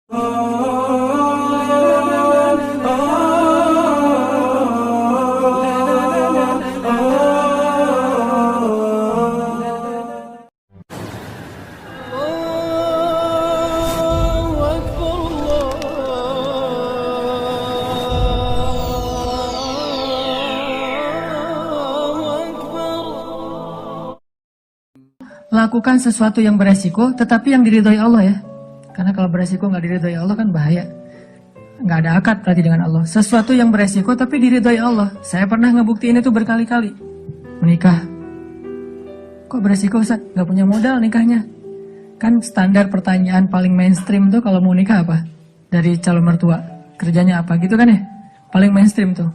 Lakukan sesuatu yang beresiko, tetapi yang diridhoi Allah ya. Karena kalau beresiko nggak diridhoi Allah kan bahaya. Nggak ada akad berarti dengan Allah. Sesuatu yang beresiko tapi diridhoi Allah. Saya pernah ngebuktiin itu berkali-kali. Menikah. Kok beresiko Ustaz? Nggak punya modal nikahnya. Kan standar pertanyaan paling mainstream tuh kalau mau nikah apa? Dari calon mertua. Kerjanya apa gitu kan ya? Paling mainstream tuh.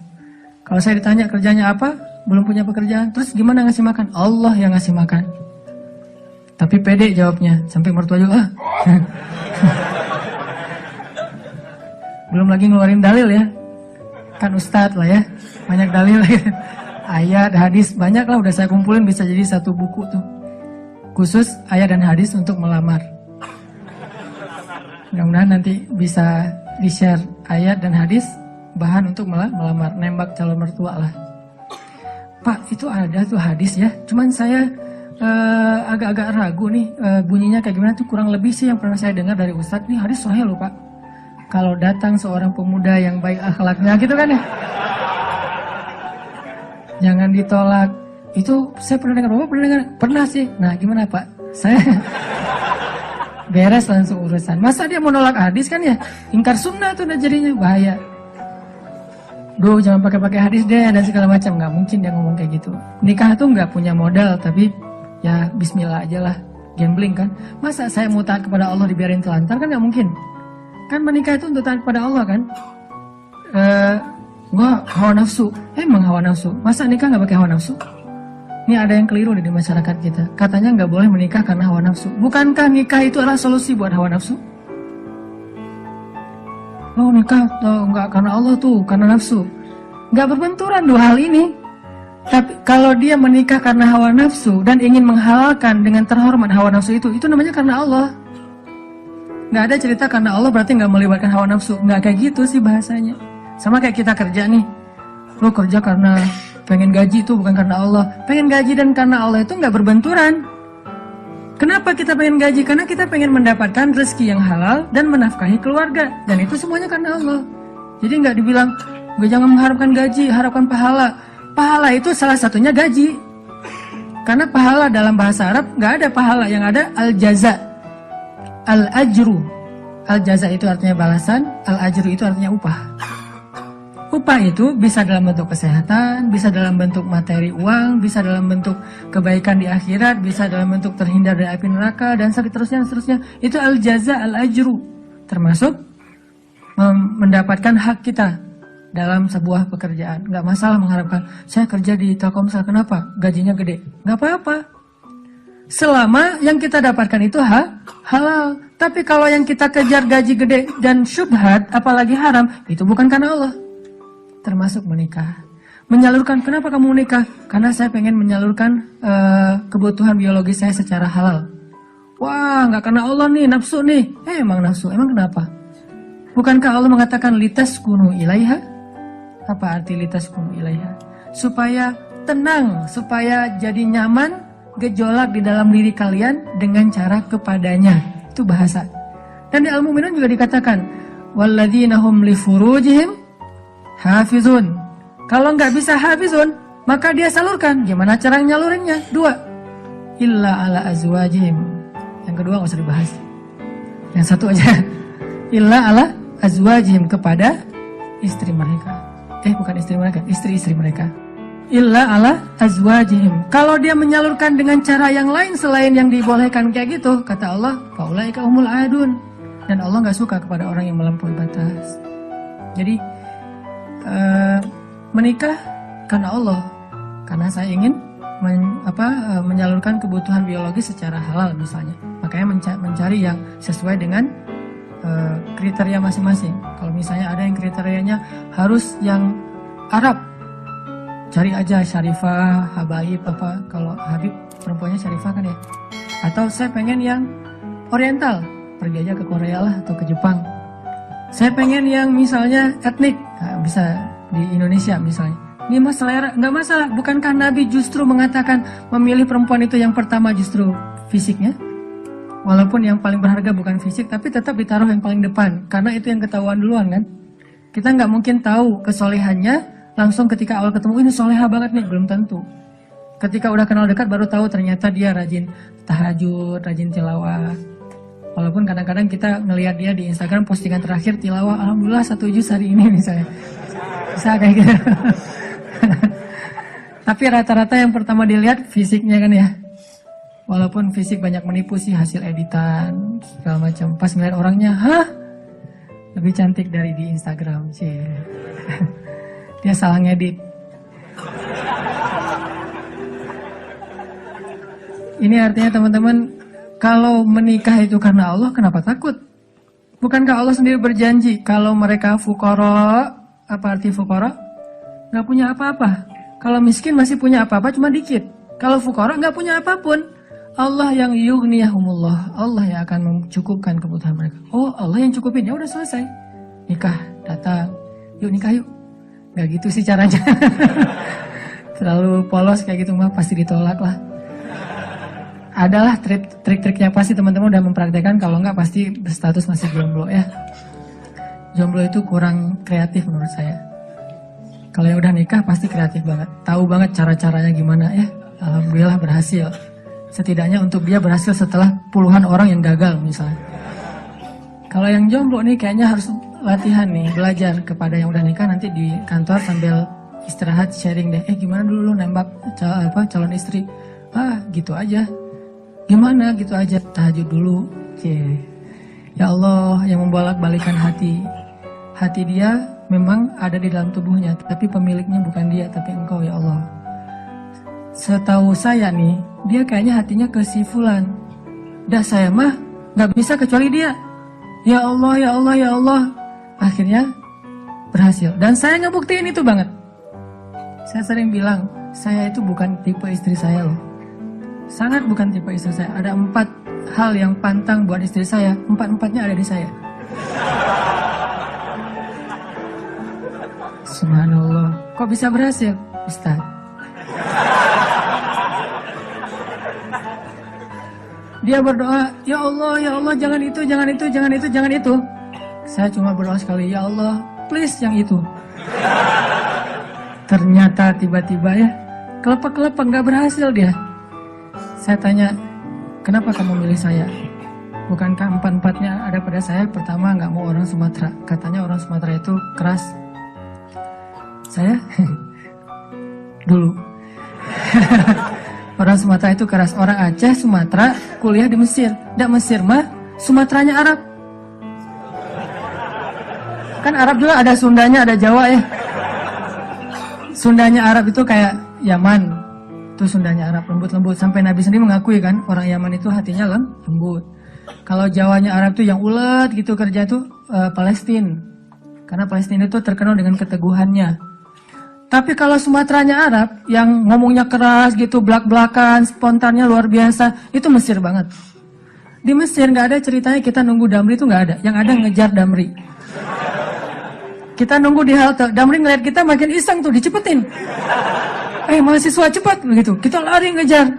Kalau saya ditanya kerjanya apa? Belum punya pekerjaan. Terus gimana ngasih makan? Allah yang ngasih makan. Tapi pede jawabnya, sampai mertua juga belum lagi ngeluarin dalil ya. Kan ustadz lah ya, banyak dalil ya. Ayat, hadis, banyak lah udah saya kumpulin, bisa jadi satu buku tuh. Khusus ayat dan hadis untuk melamar. Mudah-mudahan nanti bisa di-share ayat dan hadis, bahan untuk melamar, nembak calon mertua lah. Pak, itu ada tuh hadis ya, cuman saya agak-agak ragu nih bunyinya kayak gimana tuh, kurang lebih sih yang pernah saya dengar dari Ustadz nih hadis sahih loh Pak. Kalau datang seorang pemuda yang baik akhlaknya gitu kan ya, jangan ditolak. Itu saya pernah dengar, Bapak pernah dengar? Pernah sih. Nah gimana Pak? Saya beres langsung urusan. Masa dia mau nolak hadis kan ya? Ingkar sunnah tuh udah jadinya bahaya. Duh jangan pakai hadis deh dan segala macam. Nggak mungkin dia ngomong kayak gitu. Nikah tuh nggak punya modal tapi ya bismillah aja lah, gambling kan. Masa saya mau taat kepada Allah dibiarin telantar kan gak mungkin. Kan menikah itu untuk taat kepada Allah kan. Gua hawa nafsu, emang hawa nafsu. Masa nikah gak pakai hawa nafsu? Ini ada yang keliru di masyarakat kita. Katanya gak boleh menikah karena hawa nafsu. Bukankah nikah itu adalah solusi buat hawa nafsu? Lo nikah gak karena Allah tuh, karena nafsu. Gak berbenturan dua hal ini. Tapi kalau dia menikah karena hawa nafsu dan ingin menghalalkan dengan terhormat hawa nafsu itu namanya karena Allah. Nggak ada cerita karena Allah berarti nggak melibatkan hawa nafsu. Nggak kayak gitu sih bahasanya. Sama kayak kita kerja nih. Lo kerja karena pengen gaji itu bukan karena Allah. Pengen gaji dan karena Allah itu nggak berbenturan. Kenapa kita pengen gaji? Karena kita pengen mendapatkan rezeki yang halal dan menafkahi keluarga. Dan itu semuanya karena Allah. Jadi nggak dibilang, gue jangan mengharapkan gaji, harapkan pahala. Pahala itu salah satunya gaji. Karena pahala dalam bahasa Arab nggak ada pahala, yang ada al-jaza, al-ajru. Al-jaza itu artinya balasan, al-ajru itu artinya upah. Upah itu bisa dalam bentuk kesehatan, bisa dalam bentuk materi uang, bisa dalam bentuk kebaikan di akhirat, bisa dalam bentuk terhindar dari api neraka, dan seterusnya. Itu al-jaza, al-ajru. Termasuk mendapatkan hak kita dalam sebuah pekerjaan. Nggak masalah mengharapkan, saya kerja di Telkomsel, kenapa? Gajinya gede. Nggak apa-apa. Selama yang kita dapatkan itu halal. Tapi kalau yang kita kejar gaji gede dan syubhat, apalagi haram, itu bukan karena Allah. Termasuk menikah. Menyalurkan, kenapa kamu menikah? Karena saya pengen menyalurkan kebutuhan biologis saya secara halal. Wah, nggak karena Allah nih, nafsu nih. Emang nafsu, emang kenapa? Bukankah Allah mengatakan litaskunu ilaiha? Apa arti litaskunu ilaiha? Supaya tenang, supaya jadi nyaman, gejolak di dalam diri kalian dengan cara kepadanya. Itu bahasa. Dan di Al-Mu'minun juga dikatakan, walladzina hum li furujihim hafizun. Kalau nggak bisa hafizun, maka dia salurkan. Gimana cara nyalurinnya? Dua. Illa ala azwajihim. Yang kedua nggak usah dibahas. Yang satu aja. Illa ala azwajihim, kepada istri mereka. Bukan istri mereka, istri-istri mereka. Illa ala azwajihim. Kalau dia menyalurkan dengan cara yang lain selain yang dibolehkan kayak gitu, kata Allah, faulaika humul adun. Dan Allah nggak suka kepada orang yang melampaui batas. Jadi menikah karena Allah, karena saya ingin menyalurkan kebutuhan biologis secara halal misalnya. Makanya mencari yang sesuai dengan kriteria masing-masing. Kalau misalnya ada yang kriterianya harus yang Arab, cari aja Syarifah, Habaib apa. Kalau Habib perempuannya Syarifah kan ya. Atau saya pengen yang Oriental, pergi aja ke Korea lah atau ke Jepang. Saya pengen yang misalnya etnik, nah, bisa di Indonesia misalnya. Ini mas selera, nggak masalah. Bukankah Nabi justru mengatakan memilih perempuan itu yang pertama justru fisiknya? Walaupun yang paling berharga bukan fisik, tapi tetap ditaruh yang paling depan. Karena itu yang ketahuan duluan kan. Kita nggak mungkin tahu kesolehannya langsung ketika awal ketemu, ini soleha banget nih, belum tentu. Ketika udah kenal dekat baru tahu ternyata dia rajin tahajud, rajin tilawah. Walaupun kadang-kadang kita ngelihat dia di Instagram postingan terakhir tilawah, alhamdulillah 1 juz hari ini misalnya. Bisa kayak gitu. Tapi rata-rata yang pertama dilihat fisiknya kan ya. Walaupun fisik banyak menipu sih, hasil editan segala macam. Pas ngeliat orangnya, hah? Lebih cantik dari di Instagram sih. Dia salah ngedit. Ini artinya teman-teman, kalau menikah itu karena Allah, kenapa takut? Bukankah Allah sendiri berjanji kalau mereka fuqara, apa arti fuqara? Nggak punya apa-apa. Kalau miskin masih punya apa-apa, cuma dikit. Kalau fuqara nggak punya apapun. Allah yang yughniyahumullah, Allah yang akan mencukupkan kebutuhan mereka. Oh, Allah yang cukupin, ya udah selesai. Nikah, datang, yuk nikah yuk. Nggak gitu sih caranya. Terlalu polos kayak gitu mah pasti ditolak lah. Adalah trik-triknya pasti teman-teman udah mempraktekkan, kalau enggak pasti berstatus masih jomblo ya. Jomblo itu kurang kreatif menurut saya. Kalau yang udah nikah pasti kreatif banget, tahu banget cara-caranya gimana ya. Alhamdulillah berhasil. Setidaknya untuk dia berhasil setelah puluhan orang yang gagal misalnya. Kalau yang jomblo nih kayaknya harus latihan nih, belajar kepada yang udah nikah, nanti di kantor sambil istirahat sharing deh. Gimana dulu lu nembak calon istri? Gitu aja. Gimana gitu aja, tahajud dulu. Ya Allah yang membolak-balikan hati. Hati dia memang ada di dalam tubuhnya, tapi pemiliknya bukan dia, tapi engkau ya Allah. Setahu saya nih, dia kayaknya hatinya ke si fulan. Dah saya mah gak bisa kecuali dia. Ya Allah, ya Allah, ya Allah. Akhirnya berhasil. Dan saya ngebuktiin itu banget. Saya sering bilang, saya itu bukan tipe istri saya loh. Sangat bukan tipe istri saya. Ada 4 hal yang pantang buat istri saya. 4-4-nya ada di saya. Subhanallah. Kok bisa berhasil, Ustaz? Dia berdoa, ya Allah, jangan itu, jangan itu, jangan itu, jangan itu. Saya cuma berdoa sekali, ya Allah, please yang itu. Ternyata tiba-tiba ya, kelepek-kelepek, gak berhasil dia. Saya tanya, kenapa kamu milih saya? Bukankah 4-4-nya ada pada saya? Pertama, gak mau orang Sumatera. Katanya orang Sumatera itu keras. Saya dulu orang Sumatera itu keras. Orang Aceh, Sumatera, kuliah di Mesir. Nggak Mesir mah, Sumateranya Arab. Kan Arab juga ada Sundanya, ada Jawa ya. Sundanya Arab itu kayak Yaman. Itu Sundanya Arab, lembut-lembut. Sampai Nabi sendiri mengakui kan, orang Yaman itu hatinya lembut. Kalau Jawanya Arab tuh yang ulet gitu kerja tuh Palestina. Karena Palestina itu terkenal dengan keteguhannya. Tapi kalau Sumateranya Arab, yang ngomongnya keras gitu, belak-belakan, spontannya luar biasa, itu Mesir banget. Di Mesir nggak ada ceritanya kita nunggu Damri itu nggak ada. Yang ada ngejar Damri. Kita nunggu di halte, Damri ngeliat kita makin iseng tuh, dicepetin. Mahasiswa cepat begitu. Kita lari ngejar.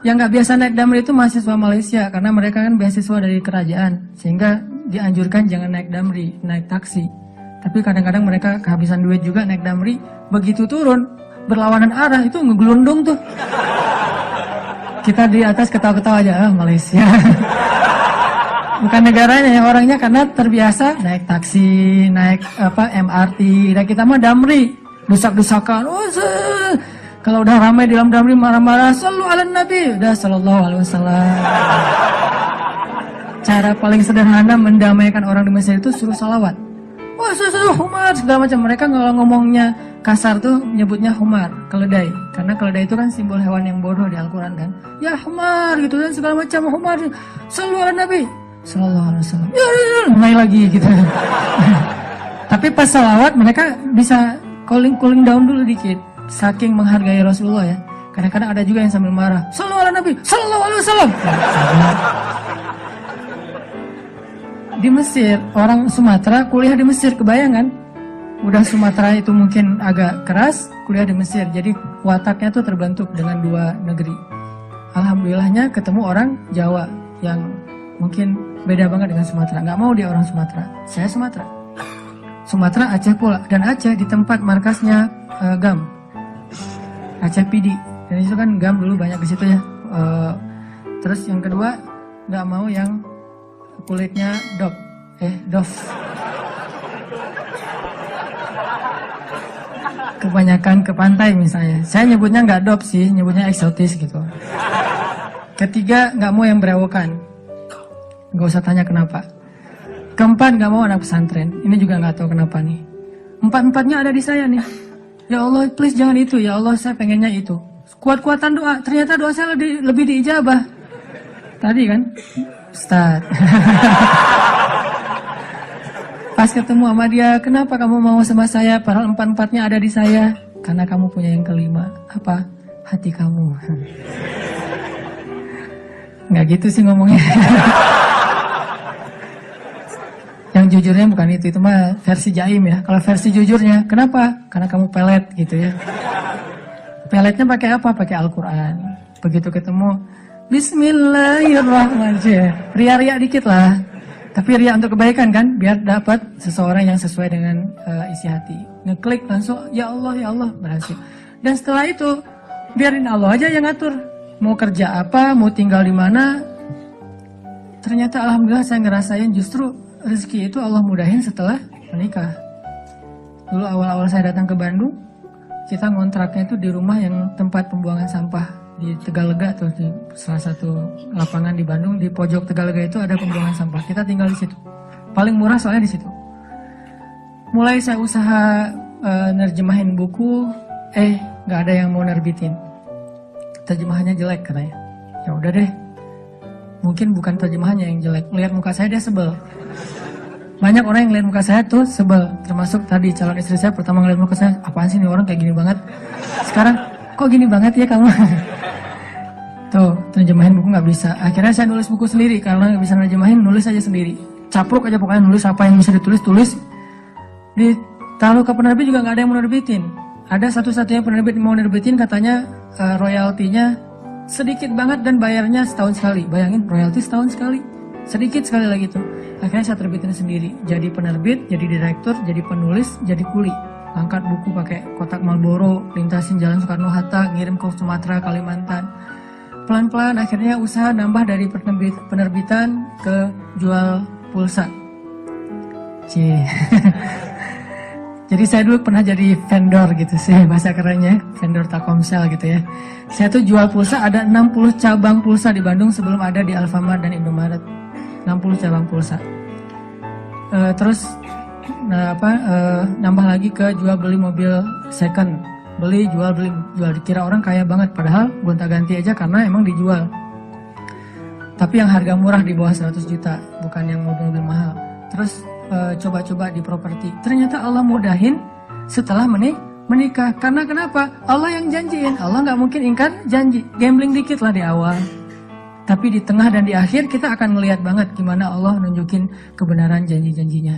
Yang nggak biasa naik Damri itu mahasiswa Malaysia, karena mereka kan beasiswa dari kerajaan, sehingga dianjurkan jangan naik Damri, naik taksi. Tapi kadang-kadang mereka kehabisan duit juga naik Damri. Begitu turun, berlawanan arah, itu ngegelundung tuh. Kita di atas ketawa-ketawa aja, Malaysia. Bukan negaranya, yang orangnya karena terbiasa naik taksi, naik MRT. Dan kita mah Damri, dusak-dusakan. Kalau udah ramai di dalam Damri marah-marah, sallu ala Nabi, udah sallallahu alaihi wasallam. Cara paling sederhana mendamaikan orang di Mesir itu suruh salawat. Humar segala macam. Mereka kalau ngomongnya kasar tuh nyebutnya humar, keledai. Karena keledai itu kan simbol hewan yang bodoh di Al-Quran kan. Ya humar gitu dan segala macam humar. Sallu ala Nabi sallallahu alaihi wasallam. Ya, mulai lagi gitu. Tapi pas salawat mereka bisa cooling down dulu dikit. Saking menghargai Rasulullah ya. Kadang-kadang ada juga yang sambil marah. Sallu ala Nabi sallallahu alaihi wasallam. di Mesir, orang Sumatera kuliah di Mesir, kebayang kan? Udah Sumatera itu mungkin agak keras, kuliah di Mesir, jadi wataknya tuh terbentuk dengan dua negeri. Alhamdulillahnya ketemu orang Jawa yang mungkin beda banget dengan Sumatera. Nggak mau dia orang Sumatera, saya Sumatera. Sumatera Aceh pula, dan Aceh di tempat markasnya GAM, Aceh PD. Dan itu kan GAM dulu banyak di situ ya. Terus yang kedua, nggak mau yang kulitnya dof. Kebanyakan ke pantai misalnya. Saya nyebutnya nggak dop sih, nyebutnya eksotis gitu. Ketiga, nggak mau yang berewokan. Nggak usah tanya kenapa. Keempat, nggak mau anak pesantren. Ini juga nggak tahu kenapa nih. Empat-empatnya ada di saya nih. Ya Allah, please jangan itu. Ya Allah, saya pengennya itu. Kuat-kuatan doa. Ternyata doa saya lebih diijabah. Tadi kan, Ustaz. Pas ketemu sama dia, kenapa kamu mau sama saya? Padahal empat-empatnya ada di saya. Karena kamu punya yang kelima. Apa? Hati kamu. Nggak gitu sih ngomongnya. Yang jujurnya bukan itu mah versi jaim ya. Kalau versi jujurnya, kenapa? Karena kamu pelet gitu ya. Peletnya pakai apa? Pakai Al-Quran. Begitu ketemu, Bismillahirrahmanirrahim. Ria-ria dikit lah. Tapi ria untuk kebaikan kan, biar dapat seseorang yang sesuai dengan isi hati. Ngeklik langsung, ya Allah, berhasil. Dan setelah itu, biarin Allah aja yang ngatur. Mau kerja apa, mau tinggal di mana. Ternyata alhamdulillah saya ngerasain justru rezeki itu Allah mudahin setelah menikah. Dulu awal-awal saya datang ke Bandung, kita ngontraknya itu di rumah yang tempat pembuangan sampah di Tegalega tuh, di salah satu lapangan di Bandung, di pojok Tegalega itu ada pembuangan sampah. Kita tinggal di situ. Paling murah soalnya di situ. Mulai saya usaha nerjemahin buku, nggak ada yang mau nerbitin. Terjemahannya jelek katanya. Ya udah deh. Mungkin bukan terjemahannya yang jelek. Lihat muka saya dia sebel. Banyak orang yang lihat muka saya tuh sebel. Termasuk tadi calon istri saya pertama ngeliat muka saya, apaan sih nih orang kayak gini banget. Sekarang kok gini banget ya kamu. Tuh, terjemahin buku nggak bisa. Akhirnya saya nulis buku sendiri. Karena nggak bisa nerjemahin, nulis aja sendiri. Capruk aja pokoknya, nulis apa yang bisa ditulis, tulis. Ditaruh ke penerbit juga nggak ada yang mau nerbitin. Ada satu-satunya penerbit yang mau nerbitin, katanya royaltinya sedikit banget dan bayarnya setahun sekali. Bayangin, royalti setahun sekali. Sedikit sekali lagi tuh. Akhirnya saya terbitin sendiri. Jadi penerbit, jadi direktur, jadi penulis, jadi kuli. Angkat buku pakai kotak Marlboro, lintasin Jalan Soekarno-Hatta, ngirim ke Sumatera, Kalimantan. Pelan-pelan akhirnya usaha nambah dari penerbitan ke jual pulsa. Jadi saya dulu pernah jadi vendor gitu sih, bahasa kerennya, vendor Telkomsel gitu ya. Saya tuh jual pulsa, ada 60 cabang pulsa di Bandung sebelum ada di Alfamart dan Indomaret. 60 cabang pulsa. Terus nambah lagi ke jual beli mobil second. Beli, jual. Dikira orang kaya banget, padahal gonta-ganti aja karena emang dijual. Tapi yang harga murah di bawah 100 juta, bukan yang mobil-mobil mahal. Terus coba-coba di properti. Ternyata Allah mudahin setelah menikah. Karena kenapa? Allah yang janjiin. Allah nggak mungkin ingkar janji. Gambling dikit lah di awal. Tapi di tengah dan di akhir kita akan ngelihat banget gimana Allah nunjukin kebenaran janji-janjinya.